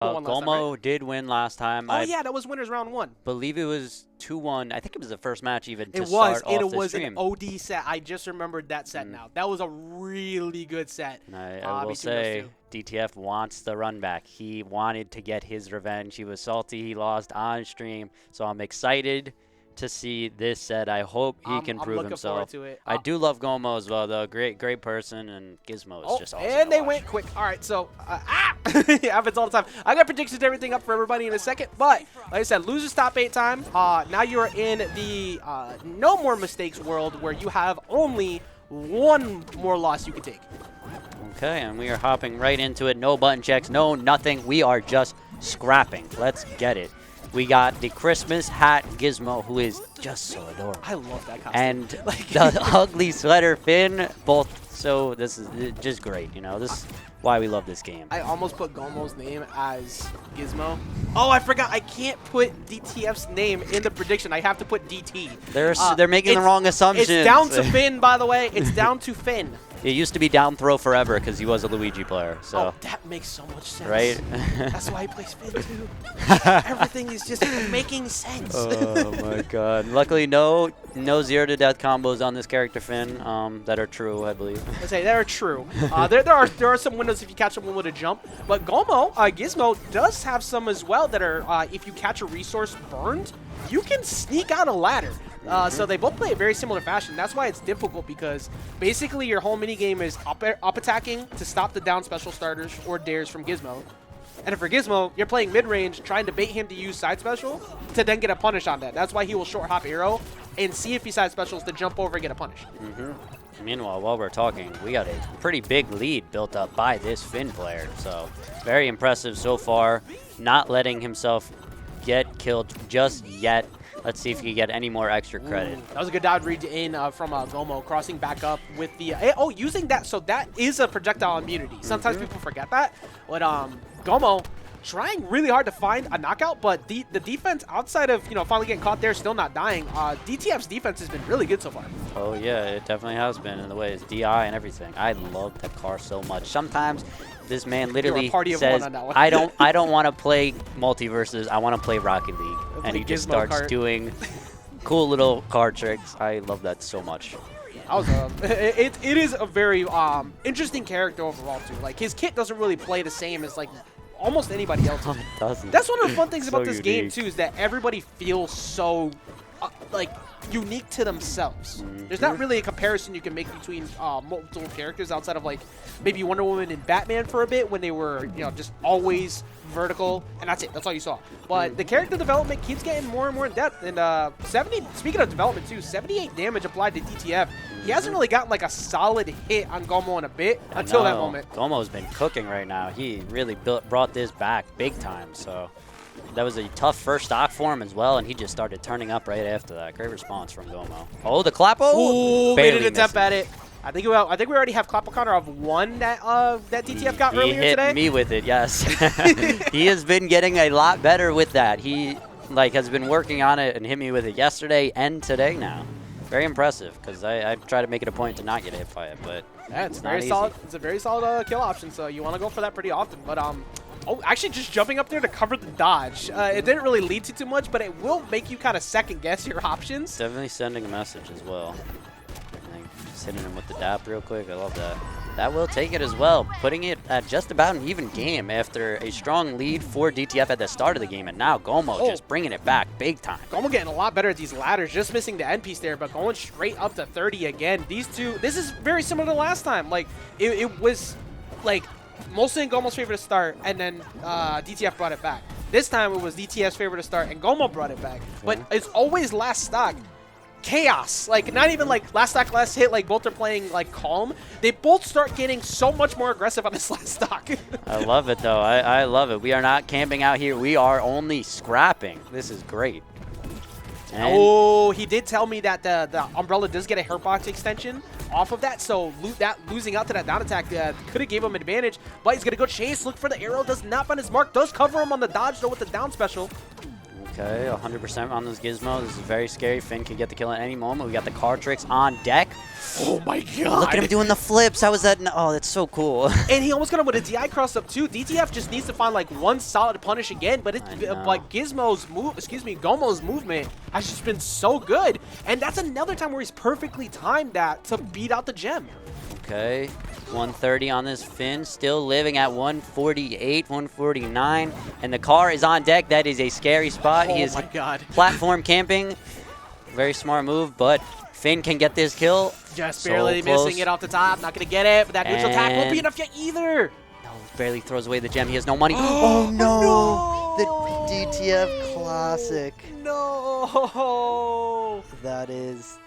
Gomo did win last time. Oh, yeah, that was winners round 1. Believe it was 2-1. I think it was the first match even to It start was, off and it the was stream. an OD set. I just remembered that set now. That was a really good set. And I will say, DTF wants the run back. He wanted to get his revenge. He was salty. He lost on stream. So I'm excited to see this set. I hope he can prove himself. To it. I do love Gomo as well, though. Great person, and Gizmo is just awesome. And they went quick. All right, so it happens all the time. I got predictions, everything up for everybody in a second, but like I said, losers top 8 time. Now you're in the no more mistakes world where you have only one more loss you can take. Okay, and we are hopping right into it. No button checks, no nothing. We are just scrapping. Let's get it. We got the Christmas hat Gizmo, who is just so adorable. I love that costume. And the ugly sweater Finn, both. So this is just great. You know, this is why we love this game. I almost put Gomo's name as Gizmo. Oh, I forgot. I can't put DTF's name in the prediction. I have to put DT. They're making the wrong assumptions. It's down to Finn, by the way. It's down to Finn. It used to be down throw forever because he was a Luigi player. So. Oh, that makes so much sense. Right? That's why he plays Finn, too. Everything is just making sense. Oh, my God. Luckily, no 0-to-death combos on this character, Finn, that are true, I believe. Let's say they're true. There are some windows if you catch someone with a jump. But Gomo, Gizmo, does have some as well that are, if you catch a resource burned, you can sneak out a ladder. So they both play a very similar fashion. That's why it's difficult, because basically your whole minigame is up attacking to stop the down special starters or dares from Gizmo. And for Gizmo, you're playing mid-range, trying to bait him to use side special to then get a punish on that. That's why he will short hop arrow and see if he side specials to jump over and get a punish. Meanwhile, while we're talking, we got a pretty big lead built up by this Finn player. So very impressive so far, not letting himself get killed just yet. Let's see if he can get any more extra credit. That was a good dodge read in from Gomo, crossing back up with the... using that. So that is a projectile immunity. Sometimes people forget that. But Gomo trying really hard to find a knockout, but the defense outside of, finally getting caught there, still not dying. DTF's defense has been really good so far. Oh, yeah, it definitely has been in the ways. DI and everything. I love that car so much. Sometimes this man literally says, I don't want to play MultiVersus. I want to play Rocket League. And he just starts doing cool little card tricks. I love that so much. It is a very interesting character overall, too. Like, his kit doesn't really play the same as, like, almost anybody else. It doesn't. That's one of the fun things about this game, too, is that everybody feels so, like, unique to themselves. There's not really a comparison you can make between multiple characters outside of, like, maybe Wonder Woman and Batman for a bit when they were, just always vertical, and that's it. That's all you saw. But the character development keeps getting more and more in depth. And speaking of development, too, 78 damage applied to DTF. He hasn't really gotten, like, a solid hit on Gomo in a bit until that moment. Gomo's been cooking right now. He really brought this back big time, so... That was a tough first stock for him as well, and he just started turning up right after that. Great response from Gomo. Oh, the Clappo! Ooh, made an attempt at it. I think we already have Clappo counter of 1 that DTF got earlier today. He hit me with it, yes. He has been getting a lot better with that. He has been working on it and hit me with it yesterday and today now. Very impressive, because I try to make it a point to not get hit by it, but yeah, it's very solid. It's a very solid kill option, so you want to go for that pretty often. But oh, actually just jumping up there to cover the dodge. It didn't really lead to too much, but it will make you kind of second guess your options. Definitely sending a message as well. Just hitting him with the dap real quick. I love that. That will take it as well, putting it at just about an even game after a strong lead for DTF at the start of the game, and now Gomo just bringing it back big time. Gomo getting a lot better at these ladders, just missing the end piece there, but going straight up to 30 again. These two, this is very similar to last time. Like, it was, like, mostly in Gomo's favor to start, and then DTF brought it back. This time it was DTF's favor to start, and Gomo brought it back. But it's always last stock. Chaos. Like, not even like last stock, last hit, like both are playing like calm. They both start getting so much more aggressive on this last stock. I love it, though. I love it. We are not camping out here. We are only scrapping. This is great. And oh, he did tell me that the Umbrella does get a hurt box extension off of that, so losing out to that down attack could have gave him advantage, but he's going to go chase, look for the arrow, does not find his mark, does cover him on the dodge, though, with the down special. Okay, 100% on this Gizmo. This is very scary. Finn could get the kill at any moment. We got the card tricks on deck. Oh my god. Look at him doing the flips. How was that? Oh, that's so cool. And he almost got him with a DI cross up too. DTF just needs to find like one solid punish again, but it's like Gomo's movement has just been so good. And that's another time where he's perfectly timed that to beat out the gem. Okay, 130 on this Finn, still living at 148, 149, and the car is on deck. That is a scary spot. He is my god. Platform camping. Very smart move, but Finn can get this kill. Just barely missing it off the top. Not going to get it, but that neutral attack won't be enough yet either. No, barely throws away the gem. He has no money. Oh, no. The DTF classic. No. That is...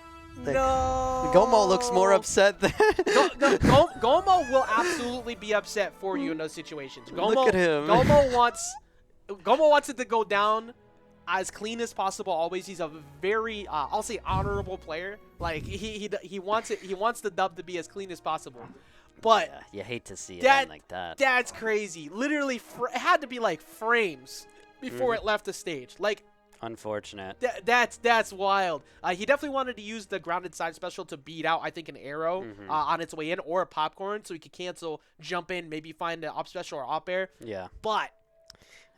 No. Gomo looks more upset than... Gomo will absolutely be upset for you in those situations. Gomo, look at him. Gomo wants it to go down as clean as possible. Always, he's a very, I'll say, honorable player. Like he wants it. He wants the dub to be as clean as possible. But yeah, you hate to see it like that. That's crazy. Literally, it had to be like frames before it left the stage. Like. Unfortunate. That's wild. He definitely wanted to use the grounded side special to beat out, I think, an arrow on its way in or a popcorn, so he could cancel, jump in, maybe find an up special or up air. Yeah. But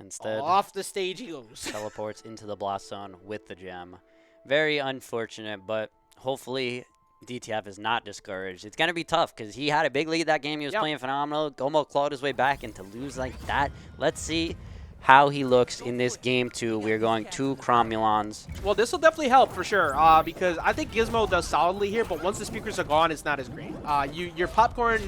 instead, off the stage he goes. Teleports into the blast zone with the gem. Very unfortunate, but hopefully DTF is not discouraged. It's going to be tough because he had a big lead that game. He was playing phenomenal. Gomo clawed his way back, and to lose like that, let's see how he looks in this game 2. We're going 2 Cromulons. Well, this will definitely help for sure because I think Gizmo does solidly here, but once the speakers are gone, it's not as great. Your popcorn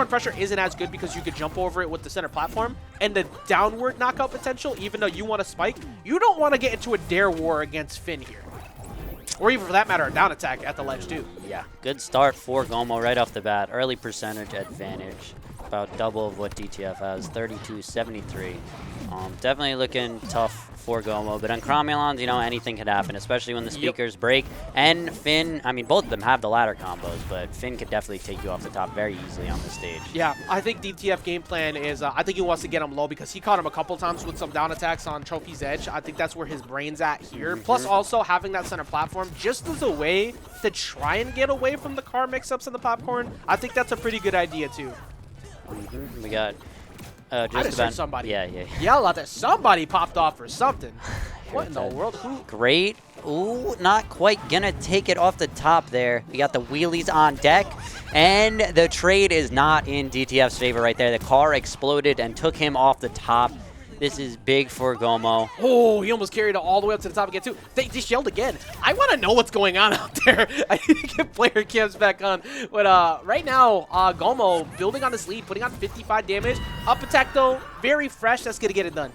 pressure isn't as good because you could jump over it with the center platform, and the downward knockout potential, even though you want to spike, you don't want to get into a dare war against Finn here. Or even for that matter, a down attack at the ledge too. Yeah, good start for Gomo right off the bat. Early percentage advantage. About double of what DTF has, 32-73. Definitely looking tough for Gomo, but on Cromulons, you know, anything could happen, especially when the speakers break. And Finn, I mean, both of them have the ladder combos, but Finn could definitely take you off the top very easily on the stage. Yeah, I think DTF game plan is, I think he wants to get him low because he caught him a couple times with some down attacks on Trophy's edge. I think that's where his brain's at here. Plus also having that center platform just as a way to try and get away from the car mix-ups and the popcorn. I think that's a pretty good idea too. We got just about somebody. Yeah. Yell out that somebody popped off or something. What in the world? Great. Ooh, not quite gonna take it off the top there. We got the wheelies on deck, and the trade is not in DTF's favor right there. The car exploded and took him off the top. This is big for Gomo. Oh, he almost carried it all the way up to the top again, too. They just yelled again. I want to know what's going on out there. I need to get player cams back on. But right now, Gomo building on this lead, putting on 55 damage. Up attack, though, very fresh. That's going to get it done.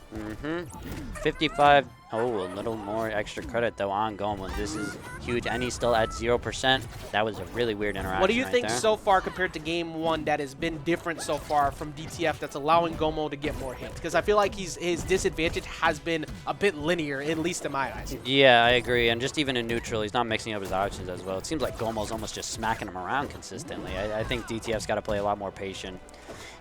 55. Oh, a little more extra credit, though, on Gomo. This is huge, and he's still at 0%. That was a really weird interaction. What do you think so far compared to game 1 that has been different so far from DTF that's allowing Gomo to get more hits? Because I feel like his disadvantage has been a bit linear, at least in my eyes. Yeah, I agree. And just even in neutral, he's not mixing up his options as well. It seems like Gomo's almost just smacking him around consistently. I think DTF's got to play a lot more patient.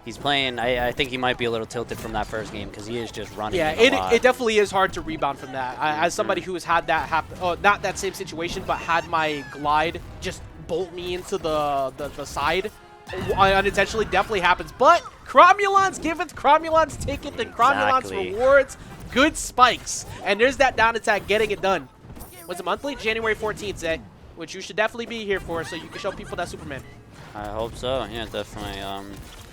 He's playing, I think he might be a little tilted from that first game because he is just running. Yeah, it definitely is hard to rebound from that. As somebody who has had that happen, not that same situation, but had my glide just bolt me into the side unintentionally, definitely happens. But Cromulons give it, Cromulons take it, then Cromulons rewards good spikes. And there's that down attack getting it done. Was it monthly? January 14th, Zay, which you should definitely be here for so you can show people that Superman. I hope so. Yeah, definitely.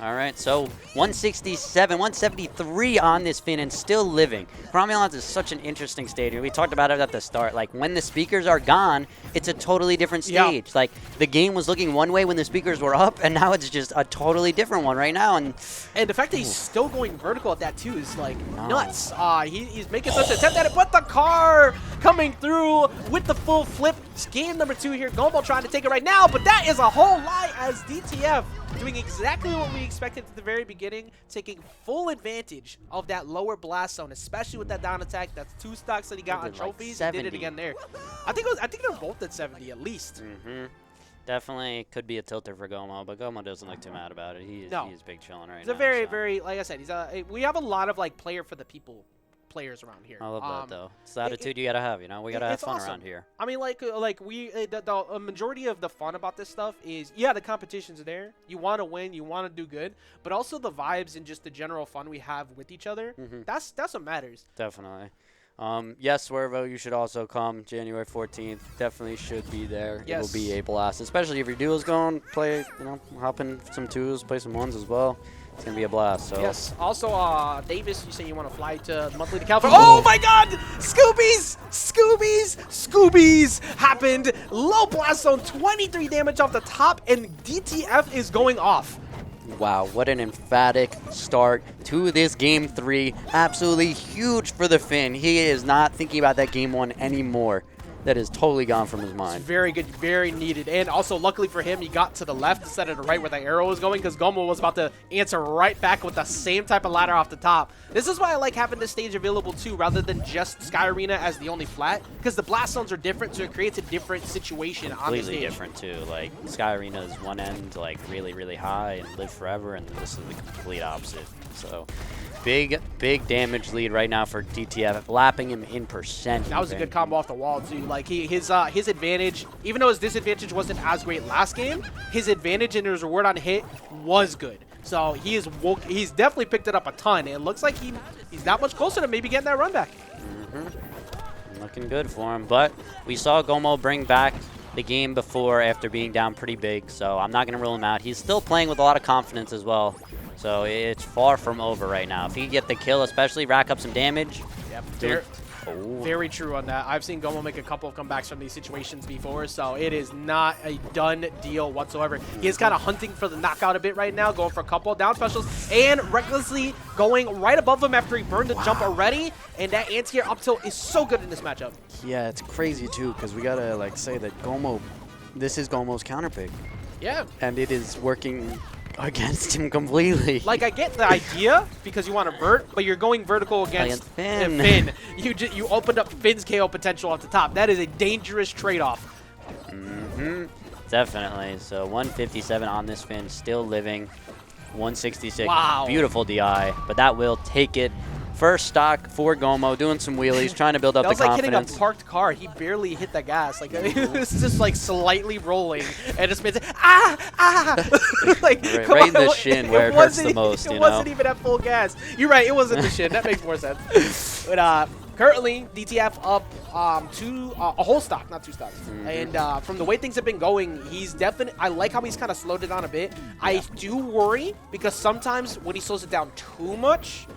All right, so 167, 173 on this Finn and still living. Cromulons is such an interesting stage. We talked about it at the start. Like, when the speakers are gone, it's a totally different stage. Yeah. Like, the game was looking one way when the speakers were up, and now it's just a totally different one right now. And the fact that he's still going vertical at that, too, is, like, nuts. He's making such an attempt at it, but the car coming through with the full flip. It's game number 2 here. Gomo trying to take it right now, but that is a whole lie as DTF doing exactly what we expected at the very beginning, taking full advantage of that lower blast zone, especially with that down attack. That's 2 stocks that he got on trophies. He did it again there. I think they're both at 70 at least. Definitely could be a tilter for Gomo, but Gomo doesn't look too mad about it. He is big chilling right now. He's a very, like I said, we have a lot of like player for the people players around here. I love that, though. It's the attitude you got to have, you know? We got to have fun around here. I mean, the majority of the fun about this stuff is, yeah, the competition's there. You want to win. You want to do good. But also the vibes and just the general fun we have with each other. That's what matters. Definitely. Yes, Swervo, you should also come January 14th. Definitely should be there. Yes. It will be a blast, especially if your duo's going, play, you know, hop in some twos, play some ones as well. It's going to be a blast. So. Yes. Also, Davis, you say you want to fly to monthly to California. Oh, my God! Scoobies! Scoobies! Scoobies happened. Low blast zone, 23 damage off the top, and DTF is going off. Wow, what an emphatic start to this Game 3. Absolutely huge for the Finn. He is not thinking about that Game 1 anymore. That is totally gone from his mind. It's very good, very needed. And also, luckily for him, he got to the left instead of the right where the arrow was going, because Gomo was about to answer right back with the same type of ladder off the top. This is why I like having this stage available too, rather than just Sky Arena as the only flat, because the blast zones are different, so it creates a different situation on the stage. Completely different too. Like, Sky Arena is one end, like, really, really high and live forever, and this is the complete opposite. So, big damage lead right now for DTF, lapping him in percent. That was a good combo off the wall too. Like, his advantage, even though his disadvantage wasn't as great last game, his advantage and his reward on hit was good. So he's definitely picked it up a ton. It looks like he's that much closer to maybe getting that run back. Looking good for him. But we saw Gomo bring back the game before after being down pretty big, so I'm not going to rule him out. He's still playing with a lot of confidence as well. So it's far from over right now. If he can get the kill, especially rack up some damage. Yep. Very true on that. I've seen Gomo make a couple of comebacks from these situations before, so it is not a done deal whatsoever. He is kind of hunting for the knockout a bit right now, going for a couple of down specials, and recklessly going right above him after he burned the jump already, and that anti-air up tilt is so good in this matchup. Yeah, it's crazy too, because we got to like say that Gomo, this is Gomo's counter pick. Yeah. And it is working against him completely. Like, I get the idea because you want to vert, but you're going vertical against Finn. You opened up Finn's KO potential off the top. That is a dangerous trade-off. Definitely. So 157 on this Finn, still living. 166. Wow. Beautiful DI, but that will take it. First stock for Gomo, doing some wheelies, trying to build up the confidence. That was like hitting a parked car. He barely hit the gas. Like, it was just like slightly rolling, and just made it, like, right in the shin where it hurts the most. It wasn't even at full gas. You're right. It wasn't the shin. That makes more sense. But currently, DTF up a whole stock, not two stocks. And from the way things have been going, he's definitely. I like how he's kind of slowed it down a bit. I do worry because sometimes when he slows it down too much,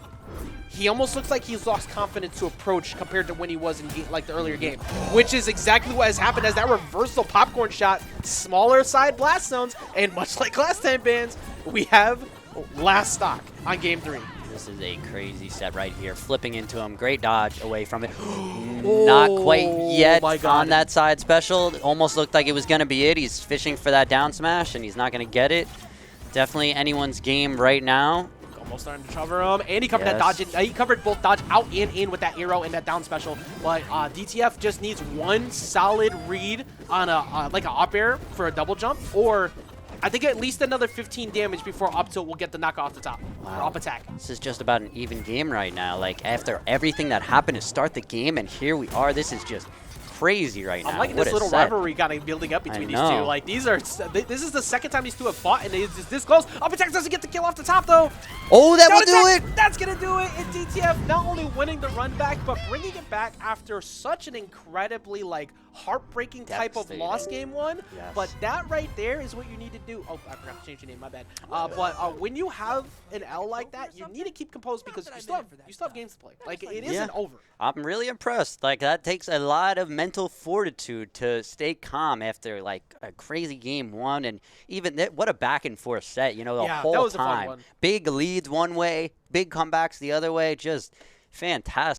he almost looks like he's lost confidence to approach compared to when he was in the earlier game, which is exactly what has happened as that reversal popcorn shot, smaller side blast zones, and much like last time bans, we have last stock on Game 3. This is a crazy set right here. Flipping into him. Great dodge away from it. Not quite yet on that side special. Almost looked like it was going to be it. He's fishing for that down smash, and he's not going to get it. Definitely anyone's game right now. Almost starting to cover him, and he covered that dodge. He covered both dodge out and in with that arrow and that down special. But DTF just needs one solid read on like an up air for a double jump, or I think at least another 15 damage before up tilt will get the knock off the top. Or up attack. This is just about an even game right now. Like, after everything that happened to start the game, and here we are. This is just crazy right now. I'm liking this little rivalry kind of building up between these two. Like, this is the second time these two have fought, and it's this close. Up attack doesn't get the kill off the top, though. Oh, that will do it. That's going to do it. And DTF not only winning the run back, but bringing it back after such an incredibly, like, heartbreaking type of loss game one. Yes. But that right there is what you need to do. Oh, I forgot to change your name. My bad. But when you have an L like that, you need to keep composed because you still have games to play. Like, it isn't over. I'm really impressed. Like, that takes a lot of mental fortitude to stay calm after, like, a crazy game one. And even what a back and forth set, you know, the whole that was time. A fun one. Big leads one way, big comebacks the other way. Just fantastic.